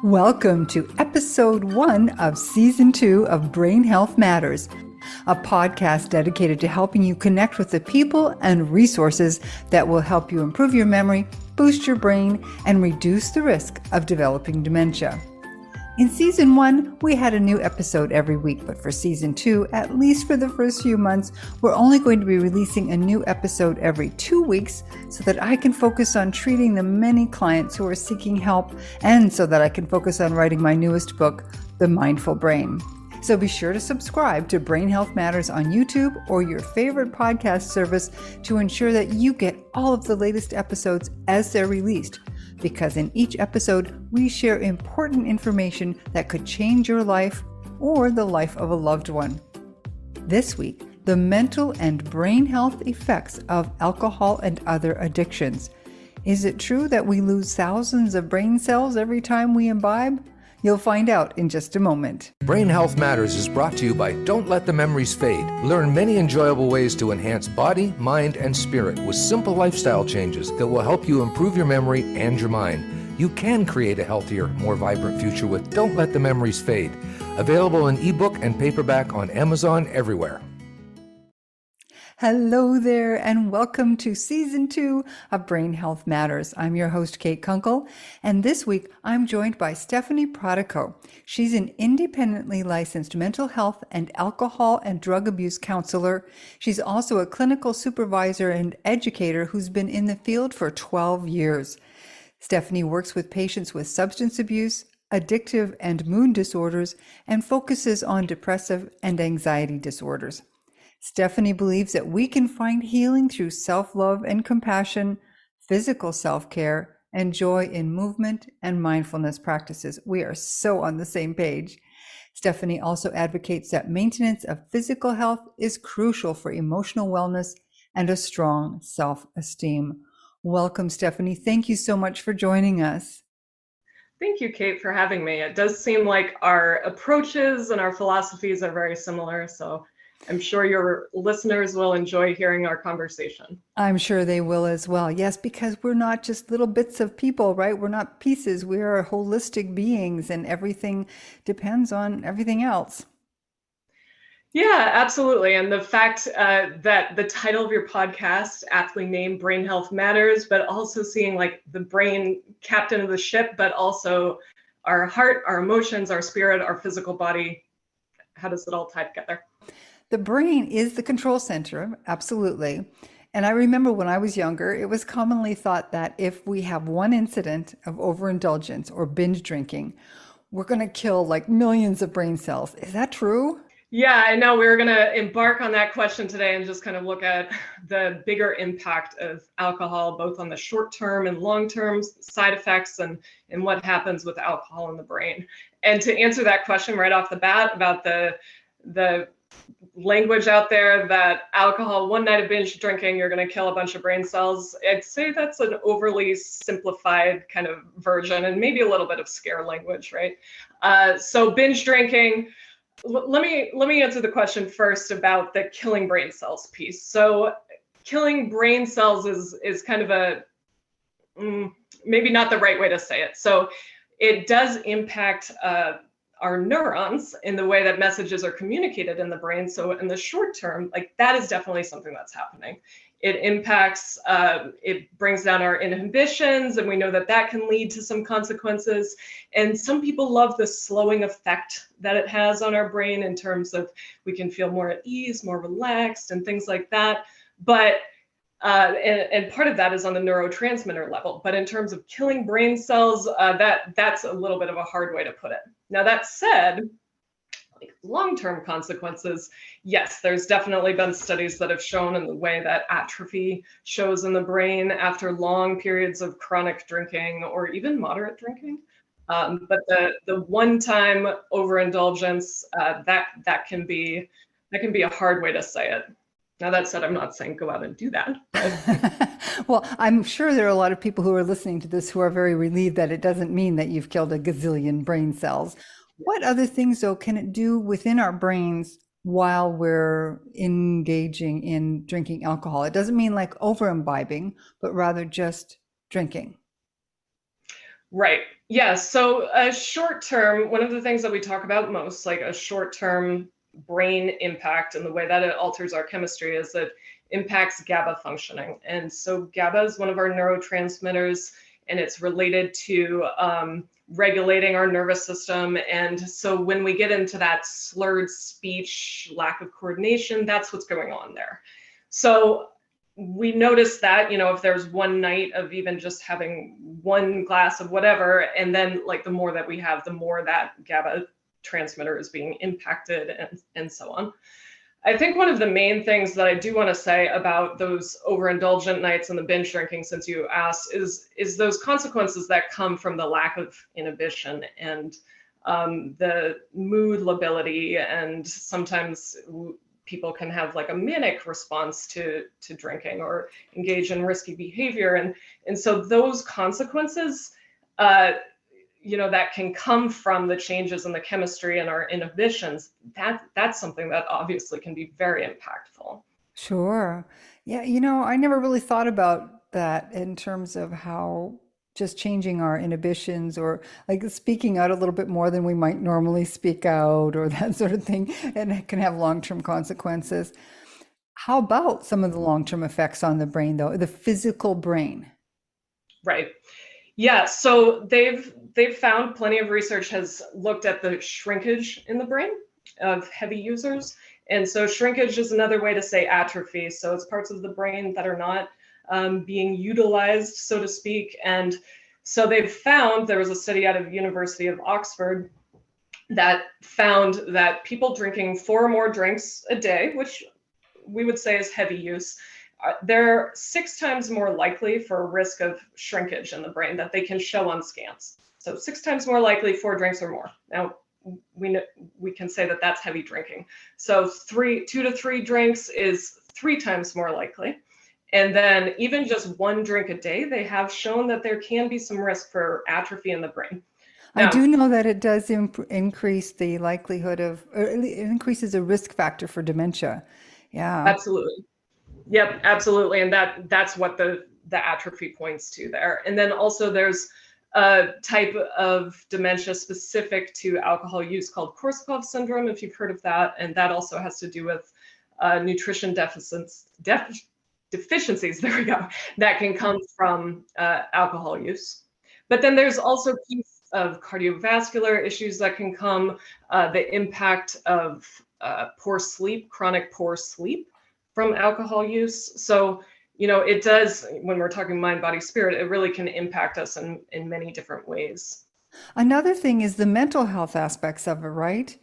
Welcome to episode 1 of season 2 of Brain Health Matters, a podcast dedicated to helping you connect with the people and resources that will help you improve your memory, boost your brain, and reduce the risk of developing dementia. In season 1, we had a new episode every week, but for season 2, at least for the first few months, we're only going to be releasing a new episode every 2 weeks so that I can focus on treating the many clients who are seeking help and so that I can focus on writing my newest book, The Mindful Brain. So be sure to subscribe to Brain Health Matters on YouTube or your favorite podcast service to ensure that you get all of the latest episodes as they're released. Because in each episode, we share important information that could change your life or the life of a loved one. This week, the mental and brain health effects of alcohol and other addictions. Is it true that we lose thousands of brain cells every time we imbibe? You'll find out in just a moment. Brain Health Matters is brought to you by Don't Let the Memories Fade. Learn many enjoyable ways to enhance body, mind, and spirit with simple lifestyle changes that will help you improve your memory and your mind. You can create a healthier, more vibrant future with Don't Let the Memories Fade. Available in ebook and paperback on Amazon everywhere. Hello there, and welcome to Season 2 of Brain Health Matters. I'm your host, Kate Kunkle, and this week I'm joined by Stephanie PRATICO. She's an independently licensed mental health and alcohol and drug abuse counselor. She's also a clinical supervisor and educator who's been in the field for 12 years. Stephanie works with patients with substance abuse, addictive and mood disorders, and focuses on depressive and anxiety disorders. Stephanie believes that we can find healing through self-love and compassion, physical self-care, and joy in movement and mindfulness practices. We are so on the same page. Stephanie also advocates that maintenance of physical health is crucial for emotional wellness and a strong self-esteem. Welcome, Stephanie. Thank you so much for joining us. Thank you, Kate, for having me. It does seem like our approaches and our philosophies are very similar, so I'm sure your listeners will enjoy hearing our conversation. I'm sure they will as well. Yes, because we're not just little bits of people, right? We're not pieces. We are holistic beings, and everything depends on everything else. Yeah, absolutely. And the fact that the title of your podcast, aptly named Brain Health Matters, but also seeing like the brain captain of the ship, but also our heart, our emotions, our spirit, our physical body. How does it all tie together? The brain is the control center, absolutely. And I remember when I was younger, it was commonly thought that if we have one incident of overindulgence or binge drinking, we're going to kill like millions of brain cells. Is that true? Yeah, I know. We were going to embark on that question today and just kind of look at the bigger impact of alcohol, both on the short-term and long-term side effects and what happens with alcohol in the brain. And to answer that question right off the bat about the language out there that alcohol, one night of binge drinking, you're going to kill a bunch of brain cells. I'd say that's an overly simplified kind of version and maybe a little bit of scare language, right? So binge drinking, let me answer the question first about the killing brain cells piece. So killing brain cells is kind of a, maybe not the right way to say it. So it does impact our neurons in the way that messages are communicated in the brain. So in the short term, like that is definitely something that's happening. It impacts, it brings down our inhibitions, and we know that that can lead to some consequences. And some people love the slowing effect that it has on our brain in terms of we can feel more at ease, more relaxed, and things like that. But and part of that is on the neurotransmitter level. But in terms of killing brain cells, that's a little bit of a hard way to put it. Now, that said, like long-term consequences, yes, there's definitely been studies that have shown in the way that atrophy shows in the brain after long periods of chronic drinking or even moderate drinking. But the one-time overindulgence, that can be a hard way to say it. Now, that said, I'm not saying go out and do that. Well, I'm sure there are a lot of people who are listening to this who are very relieved that it doesn't mean that you've killed a gazillion brain cells. What other things, though, can it do within our brains while we're engaging in drinking alcohol? It doesn't mean like over imbibing, but rather just drinking. Right. Yeah, so short term, one of the things that we talk about most, like a short term brain impact and the way that it alters our chemistry is that impacts GABA functioning. And so GABA is one of our neurotransmitters, and it's related to regulating our nervous system. And so when we get into that slurred speech, lack of coordination, that's what's going on there. So we notice that, if there's one night of even just having one glass of whatever, and then like the more that we have, the more that GABA transmitter is being impacted and so on. I think one of the main things that I do want to say about those overindulgent nights and the binge drinking, since you asked, is those consequences that come from the lack of inhibition and the mood lability, and sometimes people can have like a manic response to drinking or engage in risky behavior. And so those consequences, that can come from the changes in the chemistry and our inhibitions, that's something that obviously can be very impactful. Sure. Yeah, I never really thought about that in terms of how just changing our inhibitions or like speaking out a little bit more than we might normally speak out or that sort of thing, and it can have long-term consequences. How about some of the long-term effects on the brain, though, the physical brain? Right. Yeah, so they've found, plenty of research has looked at the shrinkage in the brain of heavy users. And so shrinkage is another way to say atrophy. So it's parts of the brain that are not being utilized, so to speak. And so they've found, there was a study out of University of Oxford that found that people drinking 4 or more drinks a day, which we would say is heavy use, they're 6 times more likely for a risk of shrinkage in the brain that they can show on scans. So 6 times more likely 4 drinks or more. Now, we can say that that's heavy drinking. So 2 to 3 drinks is 3 times more likely. And then even just 1 drink a day, they have shown that there can be some risk for atrophy in the brain. Now, I do know that it does increase the likelihood of, or it increases a risk factor for dementia. Yeah. Absolutely. Yep, absolutely. And that's what the atrophy points to there. And then also there's a type of dementia specific to alcohol use called Korsakoff syndrome, if you've heard of that. And that also has to do with nutrition deficiencies, there we go, that can come from alcohol use. But then there's also piece of cardiovascular issues that can come, the impact of poor sleep, chronic poor sleep from alcohol use. So, it does, when we're talking mind, body, spirit, it really can impact us in many different ways. Another thing is the mental health aspects of it, right?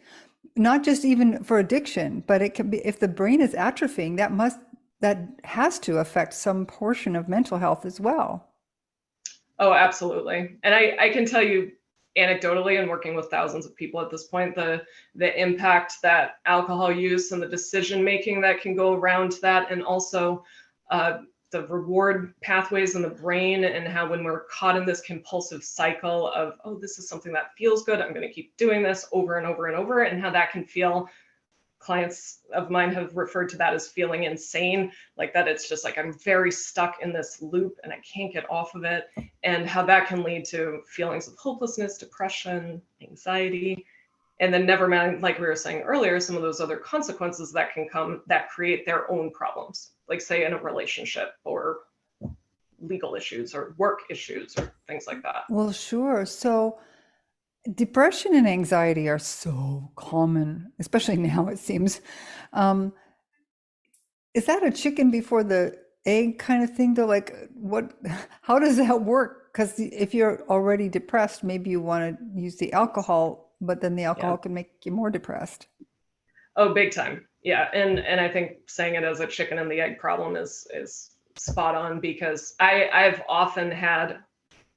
Not just even for addiction, but it can be, if the brain is atrophying, that has to affect some portion of mental health as well. Oh, absolutely. And I can tell you anecdotally, and working with thousands of people at this point, the impact that alcohol use and the decision making that can go around that, and also the reward pathways in the brain, and how when we're caught in this compulsive cycle of, oh, this is something that feels good, I'm going to keep doing this over and over and over, and how that can feel, clients of mine have referred to that as feeling insane, like that it's just like I'm very stuck in this loop and I can't get off of it, and how that can lead to feelings of hopelessness, depression, anxiety, and then never mind, like we were saying earlier, some of those other consequences that can come that create their own problems, like say in a relationship or legal issues or work issues or things like that. Well, sure. So depression and anxiety are so common, especially now, it seems. Is that a chicken before the egg kind of thing, though? Like, how does that work? Because if you're already depressed, maybe you want to use the alcohol, but then the alcohol can make you more depressed. Oh, big time. Yeah. And I think saying it as a chicken and the egg problem is spot on, because I've often had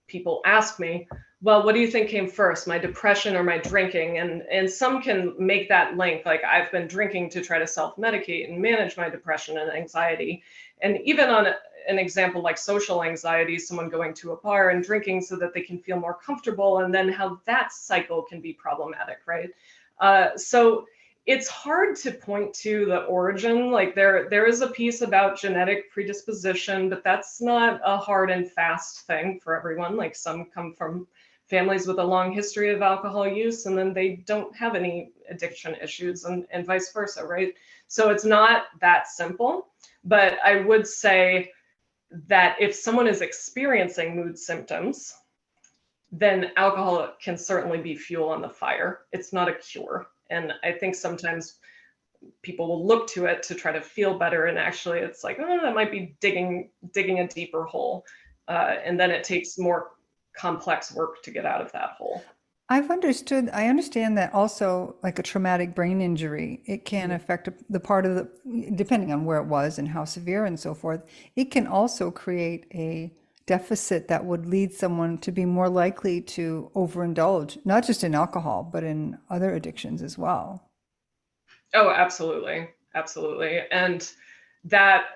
people ask me, well, what do you think came first, my depression or my drinking? And some can make that link, like I've been drinking to try to self-medicate and manage my depression and anxiety. And even on an example like social anxiety, someone going to a bar and drinking so that they can feel more comfortable, and then how that cycle can be problematic, right? So it's hard to point to the origin. Like there is a piece about genetic predisposition, but that's not a hard and fast thing for everyone. Like some come from families with a long history of alcohol use, and then they don't have any addiction issues, and vice versa, right? So it's not that simple, but I would say that if someone is experiencing mood symptoms, then alcohol can certainly be fuel on the fire. It's not a cure. And I think sometimes people will look to it to try to feel better, and actually it's like, oh, that might be digging a deeper hole. And then it takes more complex work to get out of that hole. I understand that also, like a traumatic brain injury, it can affect the part of the, depending on where it was and how severe and so forth, it can also create a deficit that would lead someone to be more likely to overindulge, not just in alcohol, but in other addictions as well. Oh, absolutely. Absolutely. And that,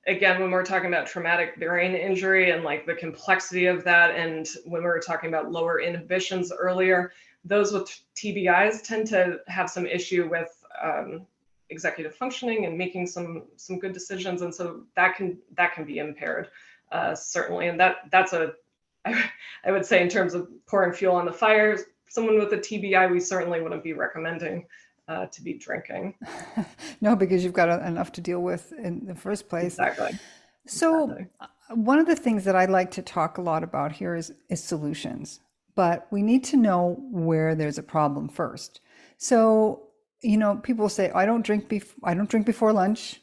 again, when we're talking about traumatic brain injury and like the complexity of that, and when we were talking about lower inhibitions earlier, those with TBIs tend to have some issue with executive functioning and making some good decisions, and so that can be impaired, certainly. And that's I would say, in terms of pouring fuel on the fire, someone with a TBI, we certainly wouldn't be recommending to be drinking. No, because you've got enough to deal with in the first place. Exactly. So one of the things that I like to talk a lot about here is solutions, but we need to know where there's a problem first. So, people say, I don't drink before lunch,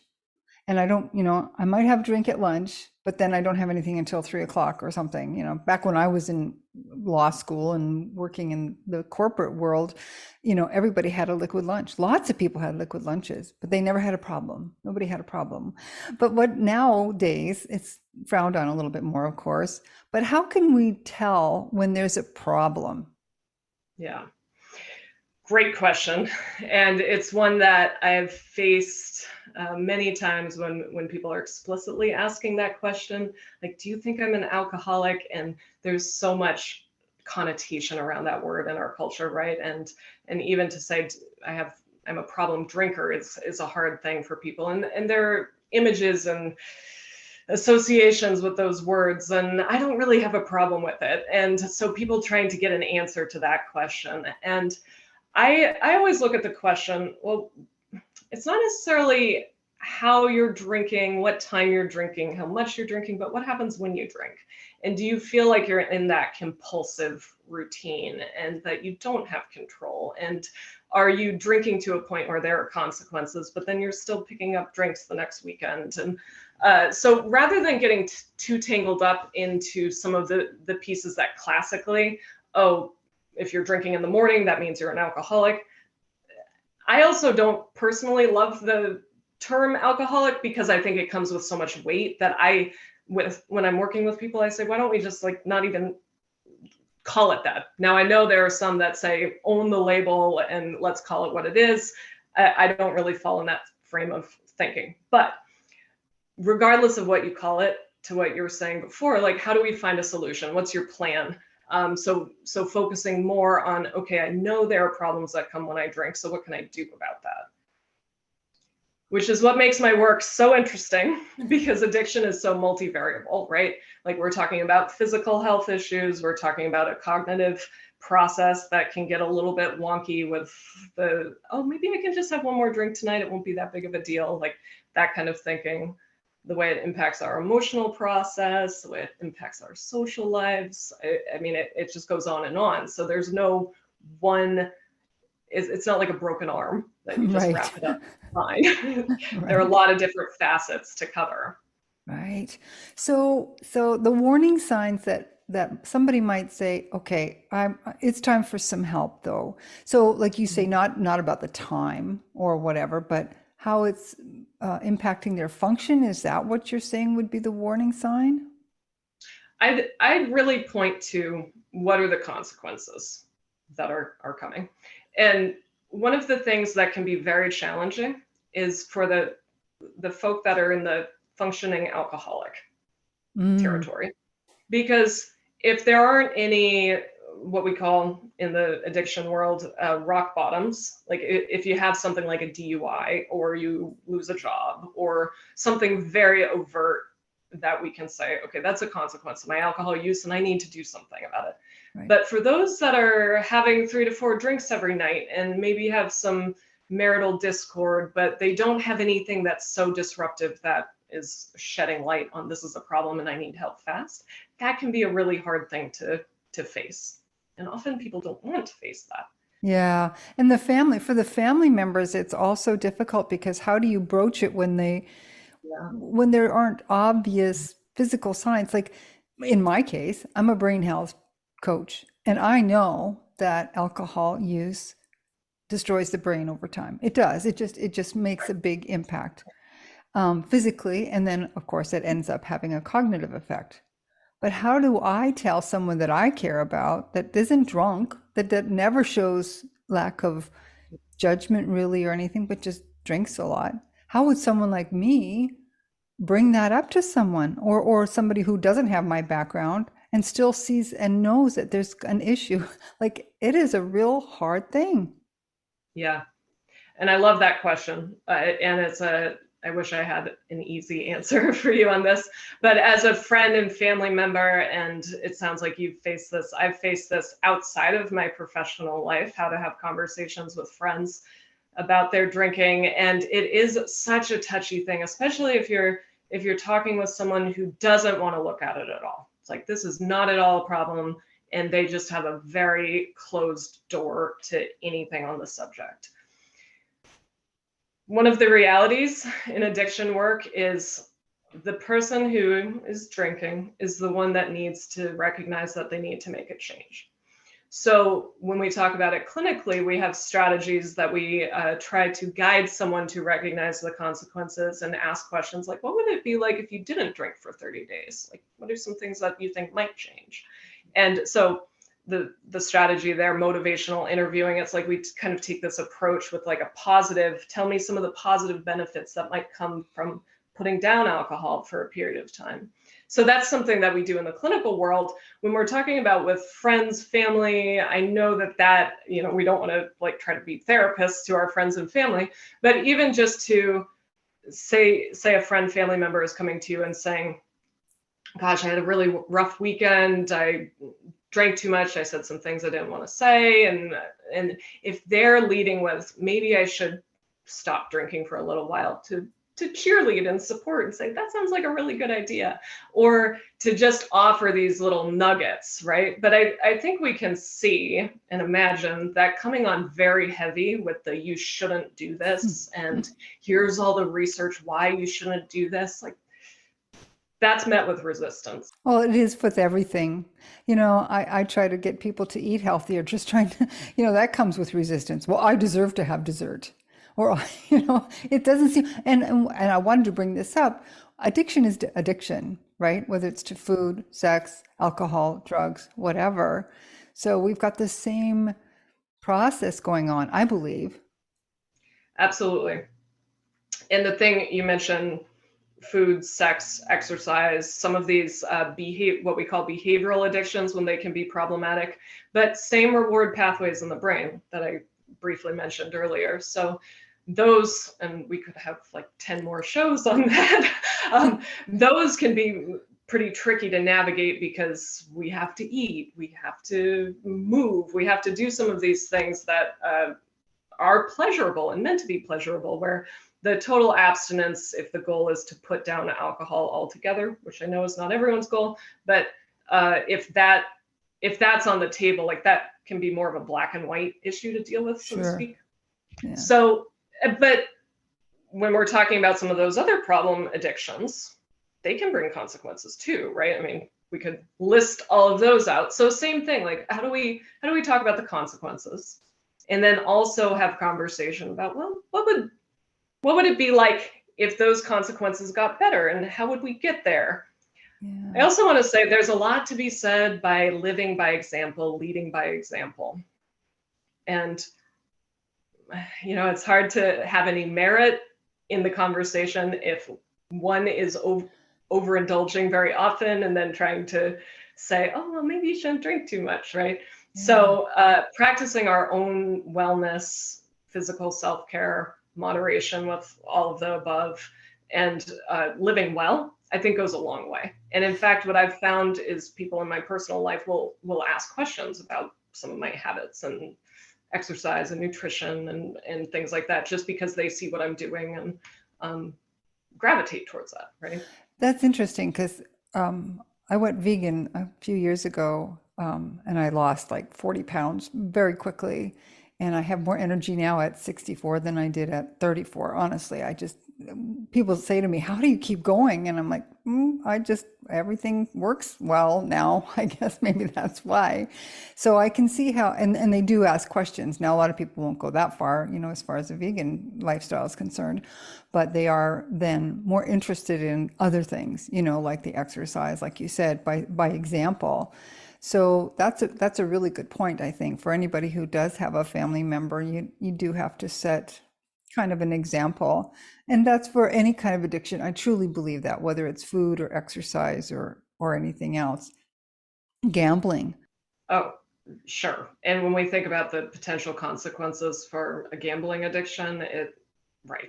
and I don't, I might have a drink at lunch, but then I don't have anything until 3 o'clock or something. Back when I was in law school and working in the corporate world, everybody had a liquid lunch. Lots of people had liquid lunches, but they never had a problem. Nobody had a problem. But what nowadays, it's frowned on a little bit more, of course, but how can we tell when there's a problem? Yeah. Great question. And it's one that I've faced many times when people are explicitly asking that question, like, do you think I'm an alcoholic? And there's so much connotation around that word in our culture, right? And even to say I'm a problem drinker is a hard thing for people. And there are images and associations with those words, and I don't really have a problem with it. And so people trying to get an answer to that question. And I always look at the question, well, it's not necessarily how you're drinking, what time you're drinking, how much you're drinking, but what happens when you drink? And do you feel like you're in that compulsive routine and that you don't have control? And are you drinking to a point where there are consequences, but then you're still picking up drinks the next weekend? And so rather than getting too tangled up into some of the pieces that classically, if you're drinking in the morning, that means you're an alcoholic. I also don't personally love the term alcoholic because I think it comes with so much weight that when I'm working with people, I say, why don't we just not even call it that? Now, I know there are some that say, own the label and let's call it what it is. I don't really fall in that frame of thinking. But regardless of what you call it, to what you were saying before, how do we find a solution? What's your plan? So focusing more on, okay, I know there are problems that come when I drink, so what can I do about that? Which is what makes my work so interesting, because addiction is so multivariable, right? We're talking about physical health issues, we're talking about a cognitive process that can get a little bit wonky with maybe I can just have one more drink tonight, it won't be that big of a deal, that kind of thinking. The way it impacts our emotional process, the way it impacts our social lives. I mean, it just goes on and on. So there's no one, it's not like a broken arm that you just wrap it up fine. Right. There are a lot of different facets to cover. Right. So the warning signs that somebody might say, okay, it's time for some help though. So like you say, not about the time or whatever, but how it's impacting their function. Is that what you're saying would be the warning sign? I'd really point to what are the consequences that are coming. And one of the things that can be very challenging is for the folk that are in the functioning alcoholic territory. Because if there aren't any, what we call in the addiction world, rock bottoms, if you have something like a DUI or you lose a job or something very overt that we can say, okay, that's a consequence of my alcohol use and I need to do something about it. Right. But for those that are having 3 to 4 drinks every night and maybe have some marital discord, but they don't have anything that's so disruptive that is shedding light on this is a problem and I need help fast, that can be a really hard thing to face. And often people don't want to face that. Yeah. And for the family members, it's also difficult because how do you broach it when Yeah. when there aren't obvious physical signs? Like in my case, I'm a brain health coach, and I know that alcohol use destroys the brain over time. It does. It just makes a big impact physically, and then of course it ends up having a cognitive effect. But how do I tell someone that I care about that isn't drunk, that never shows lack of judgment really or anything, but just drinks a lot? How would someone like me bring that up to someone, or somebody who doesn't have my background and still sees and knows that there's an issue? Like, it is a real hard thing. Yeah. And I love that question. And I wish I had an easy answer for you on this, but as a friend and family member, and it sounds like you've faced this, I've faced this outside of my professional life, how to have conversations with friends about their drinking. And it is such a touchy thing, especially if you're talking with someone who doesn't want to look at it at all. It's like, this is not at all a problem. And they just have a very closed door to anything on the subject. One of the realities in addiction work is the person who is drinking is the one that needs to recognize that they need to make a change. So when we talk about it clinically, we have strategies that we try to guide someone to recognize the consequences and ask questions like, what would it be like if you didn't drink for 30 days? Like, what are some things that you think might change? And so the strategy there, motivational interviewing, it's like we kind of take this approach with like a positive, tell me some of the positive benefits that might come from putting down alcohol for a period of time. So that's something that we do in the clinical world. When we're talking about with friends, family, I know that, we don't want to like try to be therapists to our friends and family, but even just to say a friend, family member is coming to you and saying, gosh, I had a really rough weekend. I drank too much. I said some things I didn't want to say. And if they're leading with, maybe I should stop drinking for a little while, to cheerlead and support and say, that sounds like a really good idea, or to just offer these little nuggets, right? But I think we can see and imagine that coming on very heavy with the you shouldn't do this, and here's all the research why you shouldn't do this, like that's met with resistance. Well, it is with everything. I try to get people to eat healthier, just trying to, that comes with resistance. Well, I deserve to have dessert. Or, it doesn't seem, and I wanted to bring this up. Addiction is addiction, right? Whether it's to food, sex, alcohol, drugs, whatever. So we've got the same process going on, I believe. Absolutely. And the thing you mentioned, food, sex, exercise, some of these what we call behavioral addictions, when they can be problematic, but same reward pathways in the brain that I briefly mentioned earlier. So those, and we could have like 10 more shows on that, those can be pretty tricky to navigate because we have to eat, we have to move, we have to do some of these things that are pleasurable and meant to be pleasurable, where the total abstinence, if the goal is to put down alcohol altogether, which I know is not everyone's goal, but if that's on the table, like that can be more of a black and white issue to deal with, so to speak. Yeah. So, but when we're talking about some of those other problem addictions, they can bring consequences too, right? I mean, we could list all of those out. So same thing, like how do we talk about the consequences, and then also have conversation about, well, what would it be like if those consequences got better, and how would we get there? Yeah. I also want to say there's a lot to be said by living by example, leading by example. And, it's hard to have any merit in the conversation if one is overindulging very often and then trying to say, oh, well, maybe you shouldn't drink too much, right? Yeah. So practicing our own wellness, physical self-care, moderation with all of the above, and living well, I think goes a long way. And in fact, what I've found is people in my personal life will ask questions about some of my habits and exercise and nutrition and things like that, just because they see what I'm doing and gravitate towards that, right? That's interesting because I went vegan a few years ago, and I lost like 40 pounds very quickly. And I have more energy now at 64 than I did at 34. Honestly, people say to me, how do you keep going? And I'm like, everything works well now. I guess maybe that's why. So I can see how, and they do ask questions. Now, a lot of people won't go that far, as far as the vegan lifestyle is concerned, but they are then more interested in other things, like the exercise, like you said, by example. So that's a really good point, I think, for anybody who does have a family member. You do have to set kind of an example. And that's for any kind of addiction. I truly believe that, whether it's food or exercise or anything else. Gambling. Oh, sure. And when we think about the potential consequences for a gambling addiction, right.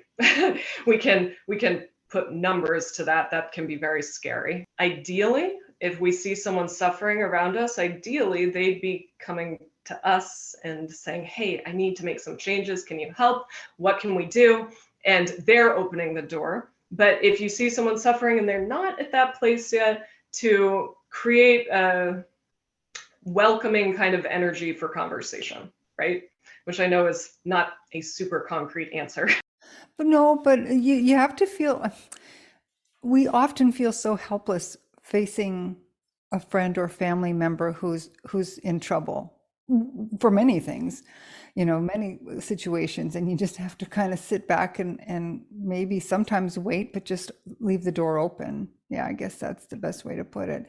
we can put numbers to that. That can be very scary. Ideally, if we see someone suffering around us, ideally they'd be coming to us and saying, hey, I need to make some changes. Can you help? What can we do? And they're opening the door. But if you see someone suffering and they're not at that place yet, to create a welcoming kind of energy for conversation, right? Which I know is not a super concrete answer. But no, but you have to feel, we often feel so helpless facing a friend or family member who's in trouble for many things, many situations, and you just have to kind of sit back and maybe sometimes wait, but just leave the door open. Yeah, I guess that's the best way to put it.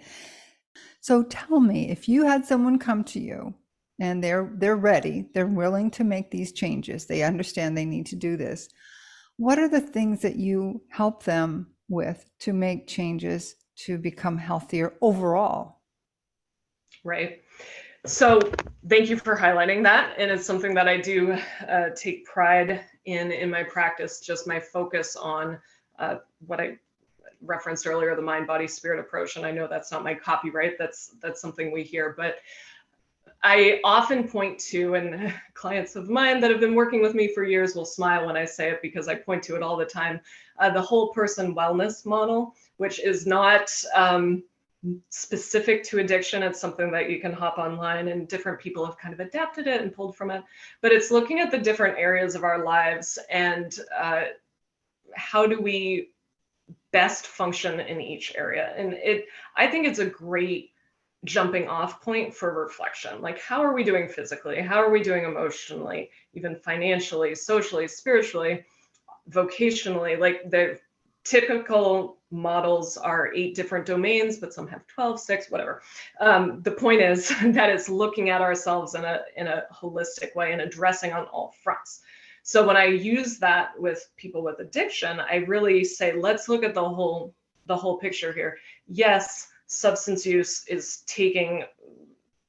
So tell me, if you had someone come to you and they're ready, they're willing to make these changes, they understand they need to do this, what are the things that you help them with to make changes to become healthier overall? Right. So thank you for highlighting that. And it's something that I do take pride in my practice, just my focus on what I referenced earlier, the mind, body, spirit approach. And I know that's not my copyright. That's something we hear, but I often point to, and clients of mine that have been working with me for years will smile when I say it because I point to it all the time, the whole person wellness model, which is not specific to addiction. It's something that you can hop online and different people have kind of adapted it and pulled from it, but it's looking at the different areas of our lives and how do we best function in each area. And I think it's a great jumping off point for reflection. Like, how are we doing physically? How are we doing emotionally, even financially, socially, spiritually, vocationally? Like, the typical models are 8 different domains, but some have 12, 6, whatever. The point is that it's looking at ourselves in a holistic way and addressing on all fronts. So when I use that with people with addiction, I really say, let's look at the whole picture here. Yes, substance use is taking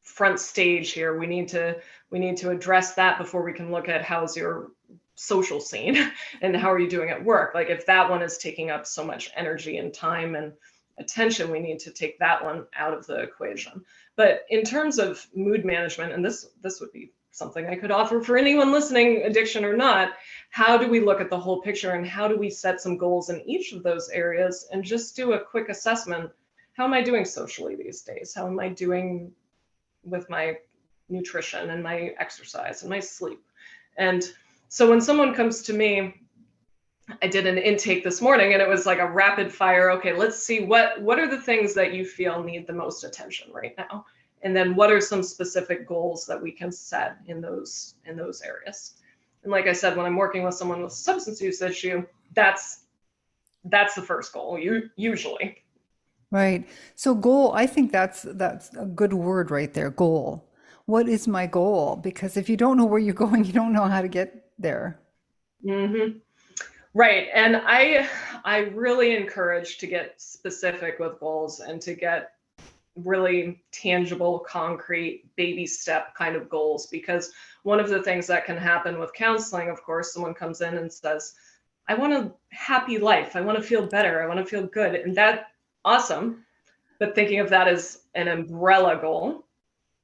front stage here. We need to address that before we can look at how's your social scene and how are you doing at work. Like, if that one is taking up so much energy and time and attention, we need to take that one out of the equation. But in terms of mood management, and this would be something I could offer for anyone listening, addiction or not, how do we look at the whole picture and how do we set some goals in each of those areas and just do a quick assessment? How am I doing socially these days? How am I doing with my nutrition and my exercise and my sleep? And so when someone comes to me, I did an intake this morning and it was like a rapid fire. Okay, let's see what are the things that you feel need the most attention right now? And then what are some specific goals that we can set in those areas? And like I said, when I'm working with someone with a substance use issue, that's the first goal, usually. Right. So goal, I think that's a good word right there, goal. What is my goal? Because if you don't know where you're going, you don't know how to get there. Mm-hmm. Right. And I really encourage to get specific with goals and to get really tangible, concrete, baby step kind of goals, because one of the things that can happen with counseling, of course, someone comes in and says, I want a happy life. I want to feel better. I want to feel good. And that awesome. But thinking of that as an umbrella goal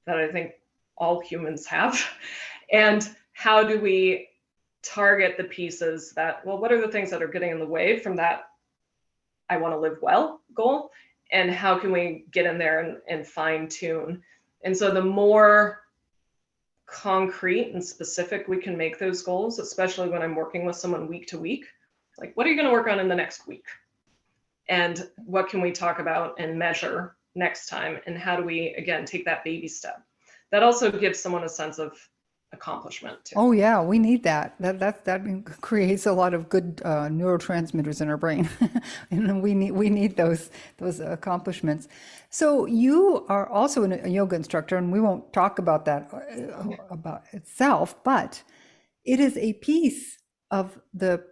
that I think all humans have. And how do we target the pieces that, well, what are the things that are getting in the way from that I want to live well goal? And how can we get in there and fine tune? And so the more concrete and specific we can make those goals, especially when I'm working with someone week to week, like, what are you going to work on in the next week? And what can we talk about and measure next time? And how do we, again, take that baby step? That also gives someone a sense of accomplishment too. Oh yeah, we need that. That creates a lot of good neurotransmitters in our brain, and we need those accomplishments. So you are also a yoga instructor, and we won't talk about that about itself, but it is a piece of the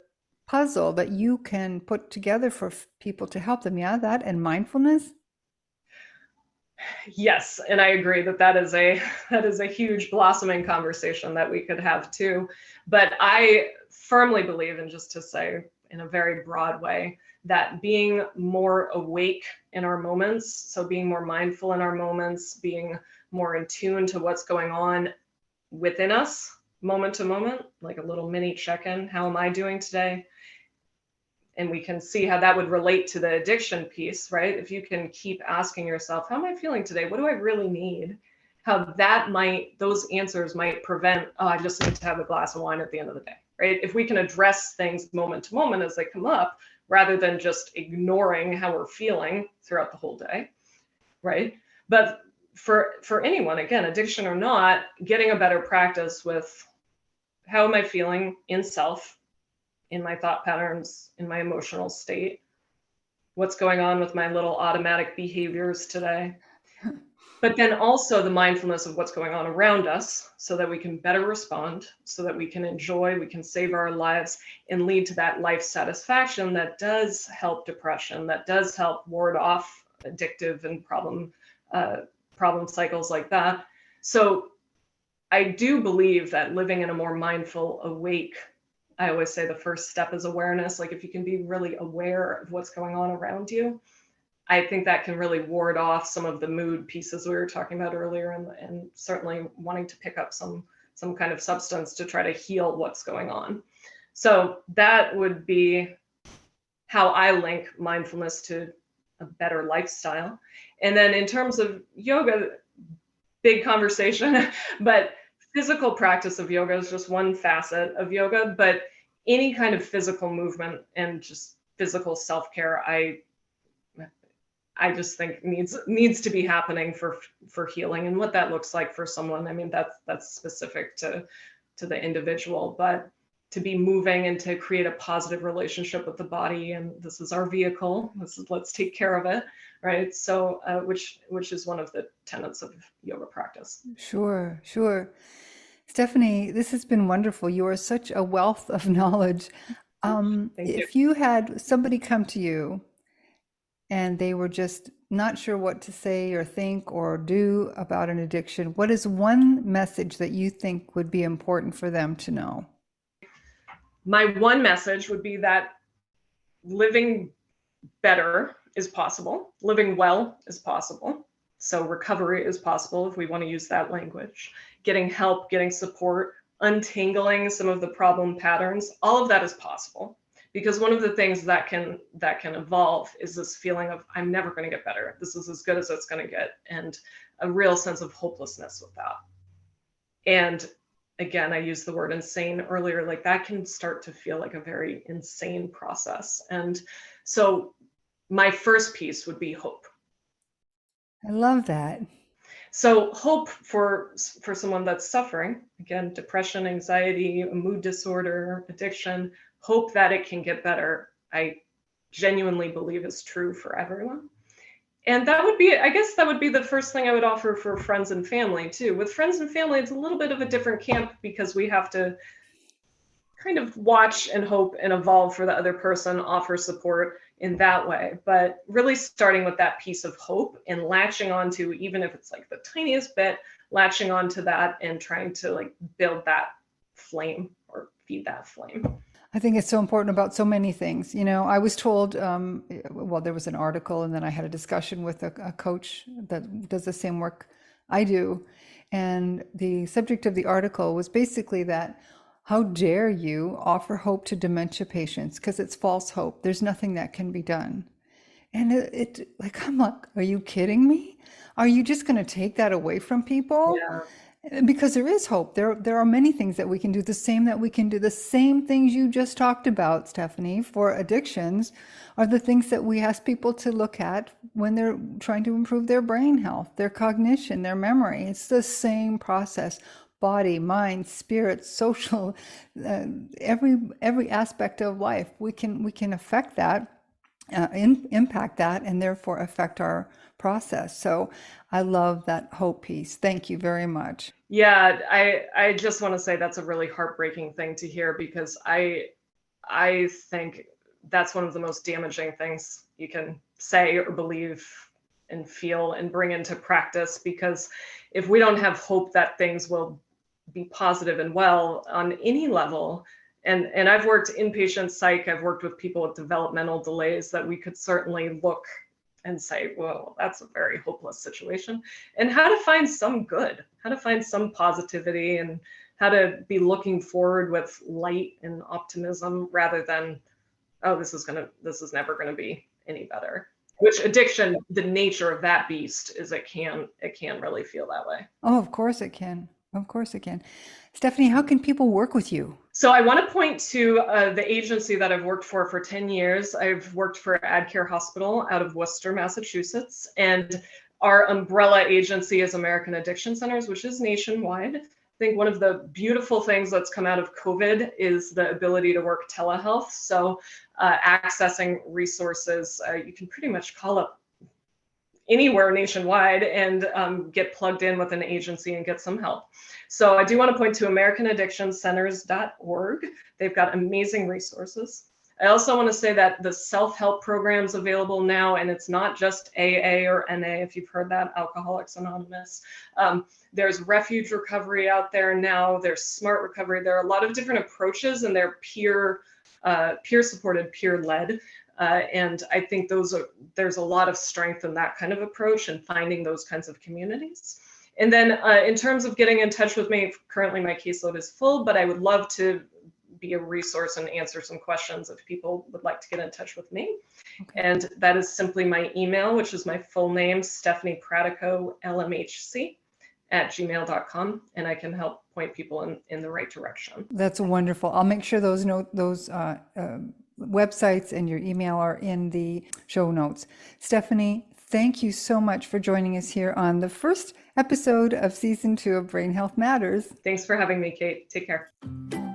puzzle that you can put together for people to help them. Yeah, that and mindfulness. Yes, and I agree that is a huge blossoming conversation that we could have too. But I firmly believe, and just to say in a very broad way, that being more awake in our moments, so being more mindful in our moments, being more in tune to what's going on within us moment to moment, like a little mini check-in. How am I doing today? And we can see how that would relate to the addiction piece, right? If you can keep asking yourself, how am I feeling today? What do I really need? How those answers might prevent, oh, I just need to have a glass of wine at the end of the day, right? If we can address things moment to moment as they come up, rather than just ignoring how we're feeling throughout the whole day, right? But for anyone, again, addiction or not, getting a better practice with how am I feeling in self, in my thought patterns, in my emotional state, what's going on with my little automatic behaviors today, but then also the mindfulness of what's going on around us so that we can better respond, so that we can enjoy, we can save our lives and lead to that life satisfaction that does help depression, that does help ward off addictive and problem cycles like that. So I do believe that living in a more mindful, awake, I always say the first step is awareness. Like if you can be really aware of what's going on around you, I think that can really ward off some of the mood pieces we were talking about earlier, and certainly wanting to pick up some kind of substance to try to heal what's going on. So that would be how I link mindfulness to a better lifestyle. And then in terms of yoga, big conversation, but physical practice of yoga is just one facet of yoga, but any kind of physical movement and just physical self-care, I just think needs to be happening for healing. And what that looks like for someone, I mean, that's specific to the individual, but to be moving and to create a positive relationship with the body, and this is our vehicle, let's take care of it, right? So which is one of the tenets of yoga practice. Sure. Stephanie, this has been wonderful. You are such a wealth of knowledge. If you had somebody come to you and they were just not sure what to say or think or do about an addiction, what is one message that you think would be important for them to know? My one message would be that living better is possible. Living well is possible. So recovery is possible if we want to use that language. Getting help, getting support, untangling some of the problem patterns, all of that is possible. Because one of the things that can evolve is this feeling of, I'm never going to get better. This is as good as it's going to get. And a real sense of hopelessness with that. And again, I used the word insane earlier, like that can start to feel like a very insane process. And so my first piece would be hope. I love that. So hope for someone that's suffering, again, depression, anxiety, a mood disorder, addiction, hope that it can get better, I genuinely believe is true for everyone. And that would be, I guess that would be the first thing I would offer for friends and family too. With friends and family, it's a little bit of a different camp because we have to kind of watch and hope and evolve for the other person, offer support in that way. But really starting with that piece of hope and latching onto, even if it's like the tiniest bit, latching onto that and trying to like build that flame or feed that flame. I think it's so important about so many things. You know, I was told, well, there was an article, and then I had a discussion with a coach that does the same work I do. And the subject of the article was basically that, how dare you offer hope to dementia patients? Because it's false hope. There's nothing that can be done. And it like, I'm like, are you kidding me? Are you just going to take that away from people? Yeah. Because there is hope. There are many things that we can do. The same things you just talked about, Stephanie, for addictions are the things that we ask people to look at when they're trying to improve their brain health, their cognition, their memory. It's the same process. Body, mind, spirit, social, every aspect of life. We can affect that, impact that, and therefore affect our process. So I love that hope piece. Thank you very much. Yeah, I just want to say that's a really heartbreaking thing to hear, because I think that's one of the most damaging things you can say or believe and feel and bring into practice, because if we don't have hope that things will be positive and well on any level, and I've worked inpatient psych, I've worked with people with developmental delays, that we could certainly look and say, well, that's a very hopeless situation, and how to find some good, how to find some positivity, and how to be looking forward with light and optimism rather than, oh, this is never gonna be any better. Which addiction, the nature of that beast is it can really feel that way. Oh, of course it can. Of course it can. Stephanie, how can people work with you? So I want to point to the agency that I've worked for 10 years. I've worked for AdCare Hospital out of Worcester, Massachusetts, and our umbrella agency is American Addiction Centers, which is nationwide. I think one of the beautiful things that's come out of COVID is the ability to work telehealth. So accessing resources, you can pretty much call up anywhere nationwide and get plugged in with an agency and get some help. So I do want to point to AmericanAddictionCenters.org. They've got amazing resources. I also want to say that the self-help program's available now, and it's not just AA or NA, if you've heard that, Alcoholics Anonymous. There's refuge recovery out there now. There's smart recovery. There are a lot of different approaches, and they're peer-supported, peer-led. And I think there's a lot of strength in that kind of approach and finding those kinds of communities. And then in terms of getting in touch with me, currently my caseload is full, but I would love to be a resource and answer some questions if people would like to get in touch with me. Okay. And that is simply my email, which is my full name, Stephanie PRATICO, LMHC, @gmail.com, and I can help point people in the right direction. That's wonderful. I'll make sure those websites and your email are in the show notes. Stephanie, thank you so much for joining us here on the first episode of Season 2 of Brain Health Matters. Thanks for having me, Kate. Take care.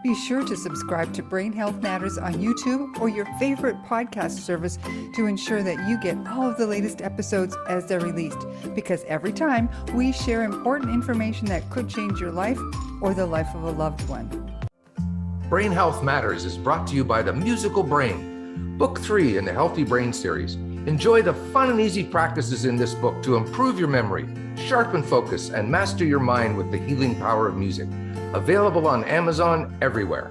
Be sure to subscribe to Brain Health Matters on YouTube or your favorite podcast service to ensure that you get all of the latest episodes as they're released, because every time we share important information that could change your life or the life of a loved one. Brain Health Matters is brought to you by The Musical Brain, Book 3 in the Healthy Brain series. Enjoy the fun and easy practices in this book to improve your memory, sharpen focus, and master your mind with the healing power of music. Available on Amazon everywhere.